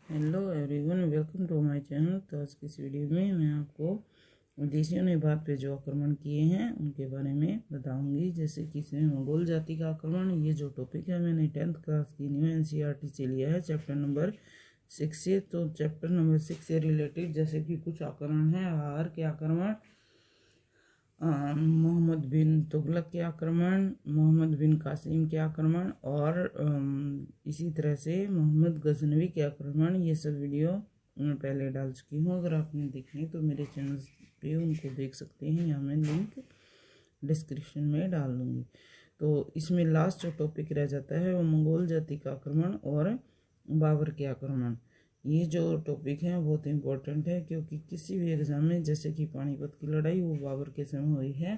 Hello everyone, welcome to my channel. तो आज की इस वीडियो में मैं आपको विदेशियों ने भारत पे जो आक्रमण किए हैं उनके बारे में बताऊंगी। जैसे कि इसमें मंगोल जाति का आक्रमण, ये जो टॉपिक है मैंने 10th क्लास की न्यू एनसीईआरटी से लिया है, चैप्टर नंबर 6 से। तो चैप्टर नंबर 6 से रिलेटेड जैसे कि कुछ आक्रमण है, आहार के आक्रमण, मोहम्मद बिन तुगलक के आक्रमण, मोहम्मद बिन कासिम के आक्रमण और इसी तरह से मोहम्मद गजनवी के आक्रमण, ये सब वीडियो मैं पहले डाल चुकी हूँ। अगर आपने देखने तो मेरे चैनल पे उनको देख सकते हैं, यहाँ मैं लिंक डिस्क्रिप्शन में डाल दूँगी। तो इसमें लास्ट जो टॉपिक रह जाता है वो मंगोल जाति का आक्रमण और बाबर के आक्रमण। ये जो टॉपिक है बहुत इम्पोर्टेंट है, क्योंकि किसी भी एग्ज़ाम में जैसे कि पानीपत की लड़ाई वो बाबर के समय हुई है,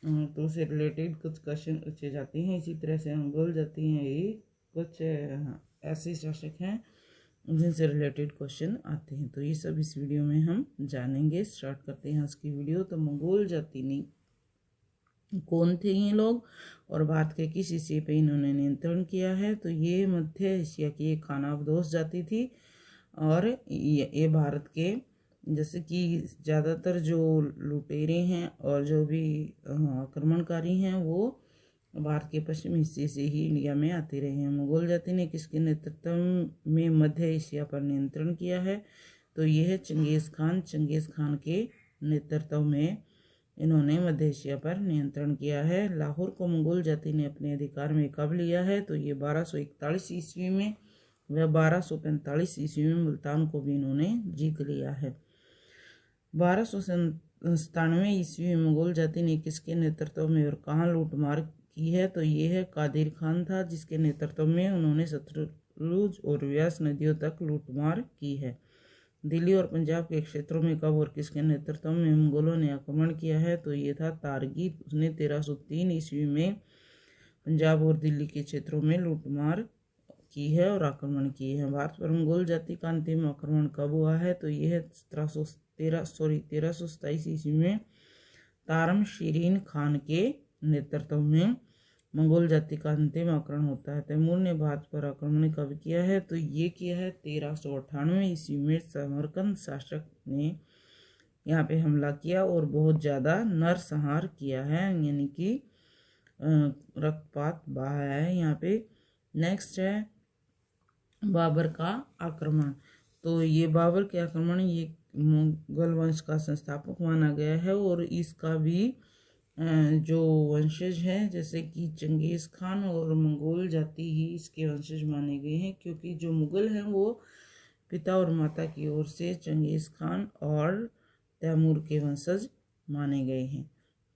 तो उससे रिलेटेड कुछ क्वेश्चन पूछे जाते हैं। इसी तरह से मंगोल जाति हैं, ये कुछ ऐसे शासक हैं जिनसे रिलेटेड क्वेश्चन आते हैं। तो ये सब इस वीडियो में हम जानेंगे। स्टार्ट करते हैं आज की वीडियो। तो मंगोल जाति ने कौन थे ये लोग और भारत के किस हिस्से पे इन्होंने नियंत्रण किया है? तो ये मध्य एशिया की एक खानाबदोश जाति थी और ये भारत के जैसे कि ज़्यादातर जो लुटेरे हैं और जो भी आक्रमणकारी हैं वो भारत के पश्चिमी हिस्से से ही इंडिया में आते रहे हैं। मुगल जाति ने किसके नेतृत्व में मध्य एशिया पर नियंत्रण किया है? तो यह है चंगेज़ खान। चंगेज़ खान के नेतृत्व में इन्होंने मध्य एशिया पर नियंत्रण किया है। लाहौर को मंगोल जाति ने अपने अधिकार में कब लिया है? तो ये 1241 ईस्वी में व 1245 ईस्वी में मुल्तान को भी इन्होंने जीत लिया है। 1297 ईस्वी में मंगोल जाति ने किसके नेतृत्व में और कहाँ लूटमार की है? तो ये है कादिर खान था, जिसके नेतृत्व में उन्होंने सतलुज और व्यास नदियों तक लूटमार की है। दिल्ली और पंजाब के क्षेत्रों में कब और किसके नेतृत्व में मंगोलों ने आक्रमण किया है? तो ये था तारगी। उसने 1303 ईस्वी में पंजाब और दिल्ली के क्षेत्रों में लूटमार की है और आक्रमण किए हैं। भारत पर मंगोल जाति का अंतिम आक्रमण कब हुआ है? तो यह है 1327 ईस्वी में तारम शीरीन खान के नेतृत्व में मंगोल जाति का अंतिम आक्रमण होता है। तैमूर ने भारत पर आक्रमण कब किया है? तो ये किया है 1398 ईस्वी में। समरकंद शासक ने यहाँ पे हमला किया और बहुत ज़्यादा नरसंहार किया है, यानी कि रक्तपात बहाया है यहाँ पे। नेक्स्ट है बाबर का आक्रमण। तो ये बाबर के आक्रमण ये मुगल वंश का संस्थापक माना गया है और इसका भी जो वंशज हैं जैसे कि चंगेज़ खान और मंगोल जाति ही इसके वंशज माने गए हैं, क्योंकि जो मुगल हैं वो पिता और माता की ओर से चंगेज़ खान और तैमूर के वंशज माने गए हैं।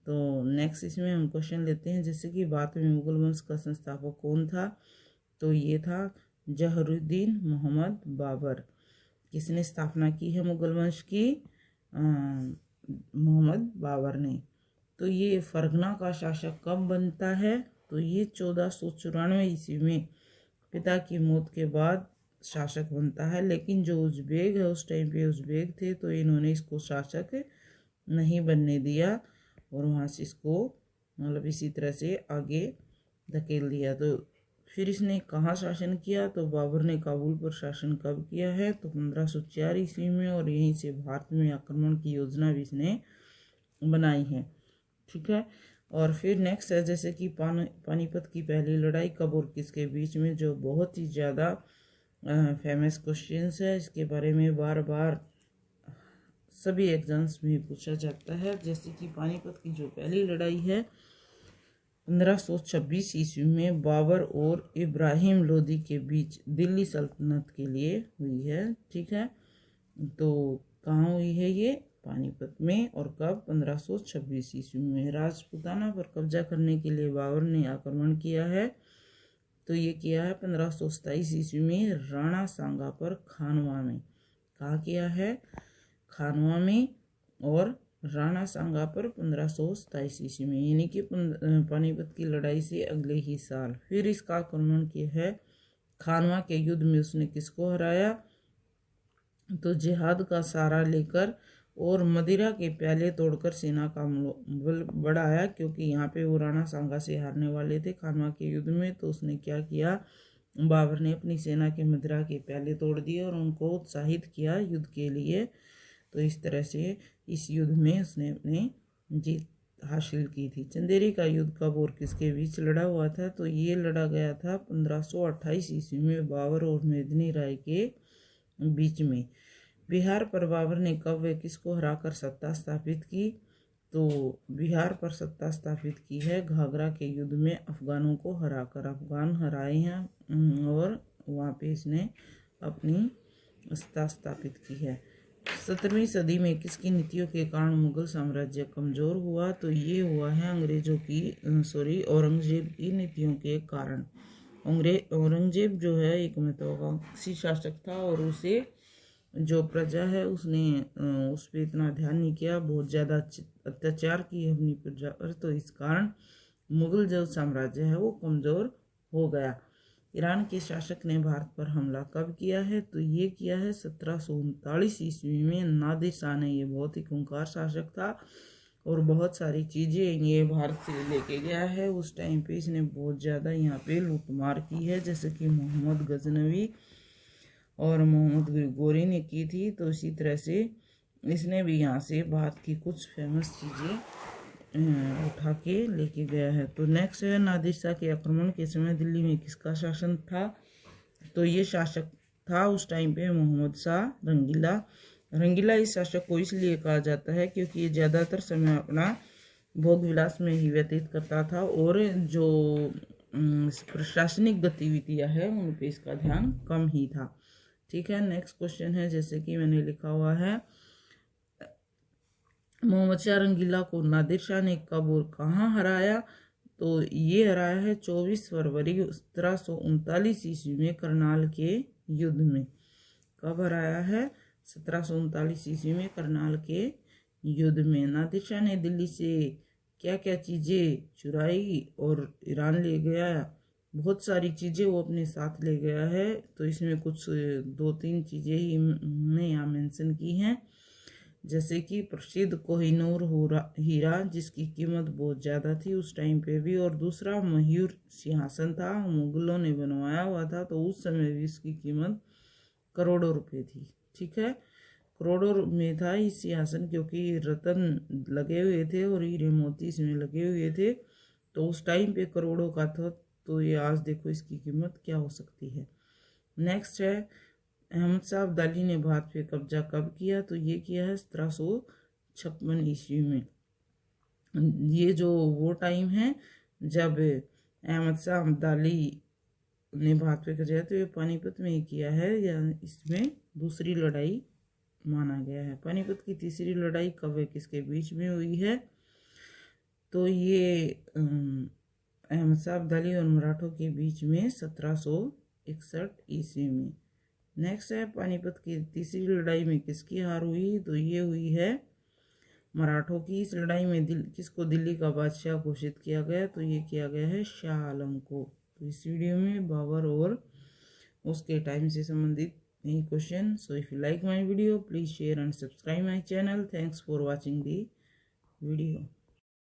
तो नेक्स्ट इसमें हम क्वेश्चन लेते हैं, जैसे कि भारत में मुगल वंश का संस्थापक कौन था? तो ये था जहरुद्दीन मोहम्मद बाबर। किसने स्थापना की है मुगल वंश की? मोहम्मद बाबर ने। तो ये फरगना का शासक कब बनता है? तो ये 1494 ईस्वी में पिता की मौत के बाद शासक बनता है। लेकिन जो उज़्बेक है उस टाइम पे उज़्बेक थे, तो इन्होंने इसको शासक नहीं बनने दिया और वहाँ से इसको मतलब इसी तरह से आगे धकेल दिया। तो फिर इसने कहाँ शासन किया? तो बाबर ने काबुल पर शासन कब किया है? तो 1504 ईस्वी में, और यहीं से भारत में आक्रमण की योजना भी इसने बनाई है। ठीक है। और फिर नेक्स्ट है जैसे कि पानीपत की पहली लड़ाई कब और किसके बीच में, जो बहुत ही ज़्यादा फेमस क्वेश्चंस है। इसके बारे में बार बार सभी एग्जाम्स में पूछा जाता है। जैसे कि पानीपत की जो पहली लड़ाई है 1526 ईस्वी में बाबर और इब्राहिम लोदी के बीच दिल्ली सल्तनत के लिए हुई है। ठीक है। तो कहाँ हुई है ये? पानीपत में। और कब? 1526 ईस्वी में। राजपूताना पर कब्जा करने के लिए बाबर ने आक्रमण किया है। तो ये किया है 1527 ईस्वी में राणा सांगा पर खानवा में। कहाँ किया है? खानवा में। और राणा सांगा पर 1527 ईस्वी में, यानी कि पानीपत की लड़ाई से अगले ही साल। फिर इसका आक्रमण किया है खानवा के युद्ध में। उसने किसको हराया? तो जिहाद का सहारा लेकर और मदिरा के प्याले तोड़कर सेना का बल बढ़ाया, क्योंकि यहाँ पे वो राणा सांगा से हारने वाले थे खानवा के युद्ध में। तो उसने क्या किया? बाबर ने अपनी सेना के मदिरा के प्याले तोड़ दिए और उनको उत्साहित किया युद्ध के लिए। तो इस तरह से इस युद्ध में उसने अपनी जीत हासिल की थी। चंदेरी का युद्ध कब और किसके बीच लड़ा हुआ था? तो ये लड़ा गया था 1528 ईस्वी में बाबर और मेदिनी राय के बीच में। बिहार पर बाबर ने कब व किसको हराकर सत्ता स्थापित की? तो बिहार पर सत्ता स्थापित की है घाघरा के युद्ध में अफगानों को हराकर। अफगान हराए हैं और वहाँ पे इसने अपनी सत्ता स्थापित की है। 17वीं सदी में किसकी नीतियों के कारण मुगल साम्राज्य कमजोर हुआ? तो ये हुआ है औरंगजेब की नीतियों के कारण। औरंगजेब जो है एक महत्वाकांक्षी शासक था और उसे जो प्रजा है उसने उस पर इतना ध्यान नहीं किया, बहुत ज़्यादा अत्याचार किए अपनी प्रजा पर। तो इस कारण मुगल जो साम्राज्य है वो कमज़ोर हो गया। ईरान के शासक ने भारत पर हमला कब किया है? तो ये किया है 1739 ईस्वी में नादिर शाह ने। ये बहुत ही खूंखार शासक था और बहुत सारी चीज़ें ये भारत से लेके गया है। उस टाइम पे इसने बहुत ज़्यादा यहाँ पे लूटमार की है, जैसे कि मोहम्मद गजनवी और मोहम्मद गोरी ने की थी। तो इसी तरह से इसने भी यहाँ से भारत की कुछ फेमस चीज़ें उठा के लेके गया है। तो नेक्स्ट है नादिर शाह के आक्रमण के समय दिल्ली में किसका शासन था? तो ये शासक था उस टाइम पे मोहम्मद शाह रंगीला। रंगीला इस शासक को इसलिए कहा जाता है क्योंकि ये ज़्यादातर समय अपना भोग विलास में ही व्यतीत करता था और जो प्रशासनिक गतिविधियां है उन पे इसका ध्यान कम ही था। ठीक है, नेक्स्ट क्वेश्चन है जैसे कि मैंने लिखा हुआ है, मोहम्मद शाह रंगीला को नादिर शाह ने कब और कहाँ हराया? तो ये हराया है 24 फरवरी 1739 ईस्वी में करनाल के युद्ध में। कब हराया है? 1739 ईस्वी में करनाल के युद्ध में। नादिर शाह ने दिल्ली से क्या क्या चीज़ें चुराई और ईरान ले गया? बहुत सारी चीज़ें वो अपने साथ ले गया है। तो इसमें कुछ 2-3 चीज़ें ही हमने यहाँ मेंशन की हैं, जैसे कि प्रसिद्ध कोहिनूर हीरा जिसकी कीमत बहुत ज़्यादा थी उस टाइम पे भी, और दूसरा मयूर सिंहासन था, मुगलों ने बनवाया हुआ था। तो उस समय भी इसकी कीमत करोड़ों रुपए थी। ठीक है, करोड़ों में था इस सिंहासन क्योंकि रतन लगे हुए थे और हीरे मोती इसमें लगे हुए थे। तो उस टाइम पे करोड़ों का था। तो ये आज देखो इसकी कीमत क्या हो सकती है। नेक्स्ट है अहमद शाह अब्दाली ने भारत पे कब्जा कब किया? तो ये किया है 1756 ईस्वी में। ये जो वो टाइम है जब अहमद शाह अब्दाली ने भारत पे कब्जा, तो ये पानीपत में ही किया है या इसमें दूसरी लड़ाई माना गया है। पानीपत की तीसरी लड़ाई कब व किसके बीच में हुई है? तो ये अहमद शाह अब्दाली और मराठों के बीच में 1761 ईस्वी में। नेक्स्ट है पानीपत की तीसरी लड़ाई में किसकी हार हुई? तो ये हुई है मराठों की। इस लड़ाई में किसको दिल्ली का बादशाह घोषित किया गया? तो ये किया गया है शाह आलम को। तो इस वीडियो में बाबर और उसके टाइम से संबंधित any question. So if you like my video, please share and subscribe my channel. Thanks for watching the video.